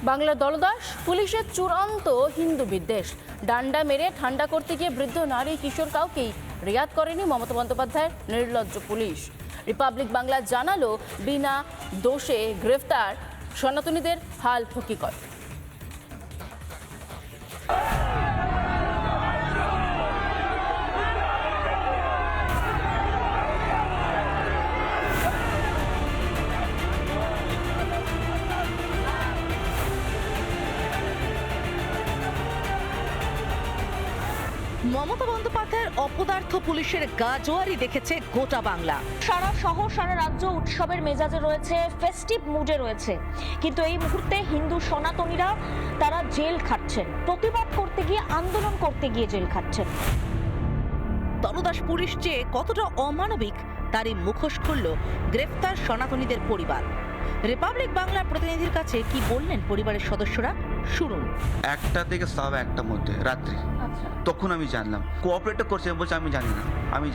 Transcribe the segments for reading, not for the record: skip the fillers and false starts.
বাংলা দলদাস, পুলিশের চূড়ান্ত হিন্দু বিদ্বেষ। ডান্ডা মেরে ঠান্ডা করতে গিয়ে বৃদ্ধ নারী কিশোর কাউকেই রেয়াত করেনি মমতা বন্দ্যোপাধ্যায়ের নির্লজ্জ পুলিশ। রিপাবলিক বাংলা জানালো, বিনা দোষে গ্রেফতার সনাতনীদের হাল হকিকত। মমতা বন্দ্যোপাধ্যায়ের অপদার্থ পুলিশের গাজোয়ারি দেখেছে গোটা বাংলা। সারা শহর সারা রাজ্য উৎসবের মেজাজে রয়েছে, ফেস্টিভ মুডে রয়েছে, কিন্তু এই মুহূর্তে হিন্দু সনাতনীরা তারা জেল খাটছেন, প্রতিবাদ করতে গিয়ে, আন্দোলন করতে গিয়ে জেল খাটছেন। দলদাস পুলিশ যে কতটা অমানবিক তারই মুখোশ খুলল গ্রেফতার সনাতনীদের পরিবার। রিপাবলিক বাংলার প্রতিনিধির কাছে কি বললেন পরিবারের সদস্যরা, শুনুন। 1টা থেকে 1:15 মধ্যে রাত্রি, তখন আমি জানলাম কোঅপারেট করছে। বলছে আমি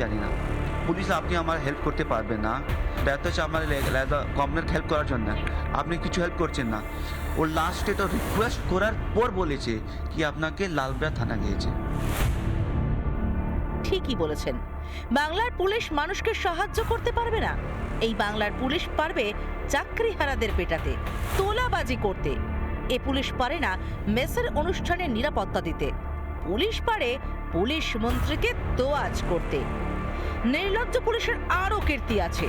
জানি না পুলিশ, আপনি আমার হেল্প করতে পারবেন না, ব্যর্থ হচ্ছে আমার গভর্নমেন্ট হেল্প করার জন্য, আপনি কিছু হেল্প করছেন না। ও লাস্টে তো রিকোয়েস্ট করার পর বলেছে কি আপনাকে লালবেড়া থানা গিয়েছে। ঠিকই বলেছেন, বাংলার পুলিশ মানুষকে সাহায্য করতে পারবে না। এই বাংলার পুলিশ পারবে চাকরিহারাদের পেটাতে, তোলাবাজি করতে। এ পুলিশ পারে না মেসের অনুষ্ঠানে নিরাপত্তা দিতে। পুলিশ পারে পুলিশ মন্ত্রীকে তোয়াজ করতে। নির্লজ্জ পুলিশের আরও কীর্তি আছে,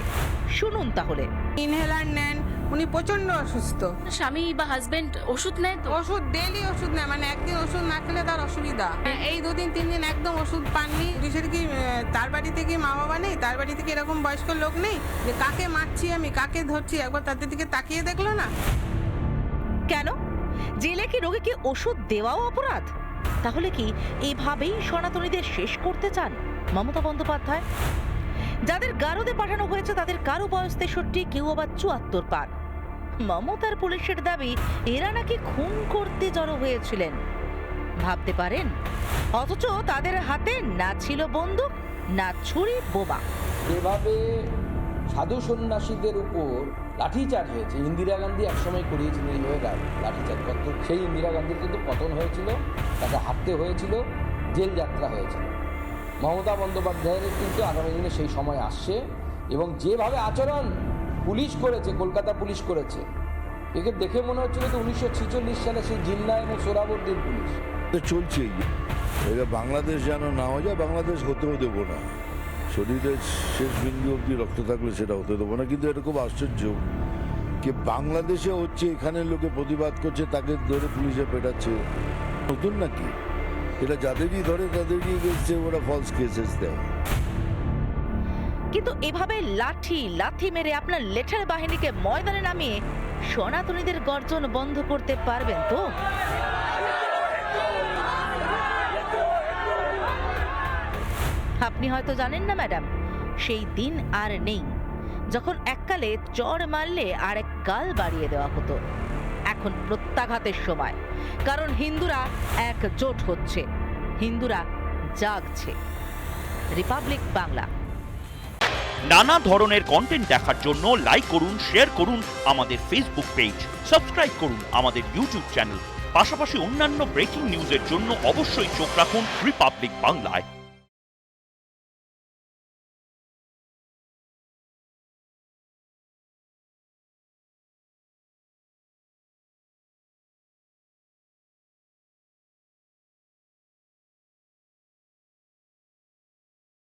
শুনুন তাহলে। ইনহেলার নেন, উনি প্রচন্ড অসুস্থ। স্বামী বা হাজবেন্ড ওষুধ নেয় তো? ওষুধ ডেলি ওষুধ নেয়, মানে একদিন ওষুধ না খেলে তার অসুবিধা। এই 2 দিন 3 দিন একদম ওষুধ পাননি। পুলিশের কি তার বাড়িতে কি মা বাবা নেই? তার বাড়িতে কি এরকম বয়স্ক লোক নেই যে কাকে মারছি আমি, কাকে ধরছি, একবার তাদের দিকে তাকিয়ে দেখলো না? কেন? জেলে কি রোগীকে ওষুধ দেওয়াও অপরাধ? তাহলে কি এভাবেই সনাতনীদের শেষ করতে চান মমতা বন্দ্যোপাধ্যায়? যাদের গারদে পাঠানো হয়েছে তাদের কারো বয়স 63, কেউ আবার 74 পার। মমতার পুলিশের দাবি এরা নাকি খুন করতে জড়ো হয়েছিলেন, ভাবতে পারেন? অথচ তাদের হাতে না ছিল বন্দুক, না ছুরি, বোমা। যেভাবে সাধু সন্ন্যাসীদের উপর লাঠিচার্জ হয়েছে, ইন্দিরা গান্ধী একসময় করিয়েছিলেন এইভাবে লাঠিচার্জ করতে, সেই ইন্দিরা গান্ধীর কিন্তু পতন হয়েছিল, তাকে হাঁটতে হয়েছিল, জেল যাত্রা হয়েছিল। মমতা বন্দ্যোপাধ্যায়ের কিন্তু আগামী দিনে সেই সময় আসছে, এবং যেভাবে আচরণ পুলিশ করেছে, কলকাতা পুলিশ করেছে, একে দেখে মনে হচ্ছিল তো 1946 সালে সেই জিন্না এবং সোহরাবর্দীর পুলিশ চলছেই। এটা বাংলাদেশ যেন না হয়ে যায়, বাংলাদেশ হতেও দেবো না। শরীরের শেষ বিন্দু অব্দি রক্ত থাকলে সেটা হতে দেবো না। কিন্তু এটা খুব আশ্চর্য যে বাংলাদেশে হচ্ছে, এখানে লোকে প্রতিবাদ করছে, তাকে ধরে পুলিশে পেটাচ্ছে। নতুন নাকি এটা? যাদেরই ধরে তাদেরই এগেছে ওরা ফলস কেসেস দেয়। কিন্তু এভাবে লাথি মেরে আপনার লেঠার বাহিনীকে ময়দানে নামিয়ে সনাতনীদের গর্জন বন্ধ করতে পারবেন তো? আপনি হয়তো জানেন না ম্যাডাম, সেই দিন আর নেই যখন এককালে চড় মারলে আর এক গাল বাড়িয়ে দেওয়া হতো। এখন প্রত্যাঘাতের সময়, কারণ হিন্দুরা একজোট হচ্ছে, হিন্দুরা জাগছে। রিপাবলিক বাংলা। নানা ধরনের কন্টেন্ট দেখার জন্য লাইক করুন, শেয়ার করুন আমাদের ফেসবুক পেজ, সাবস্ক্রাইব করুন আমাদের ইউটিউব চ্যানেল। পাশাপাশি অন্যান্য ব্রেকিং নিউজের জন্য অবশ্যই চোখ রাখুন রিপাবলিক বাংলায়।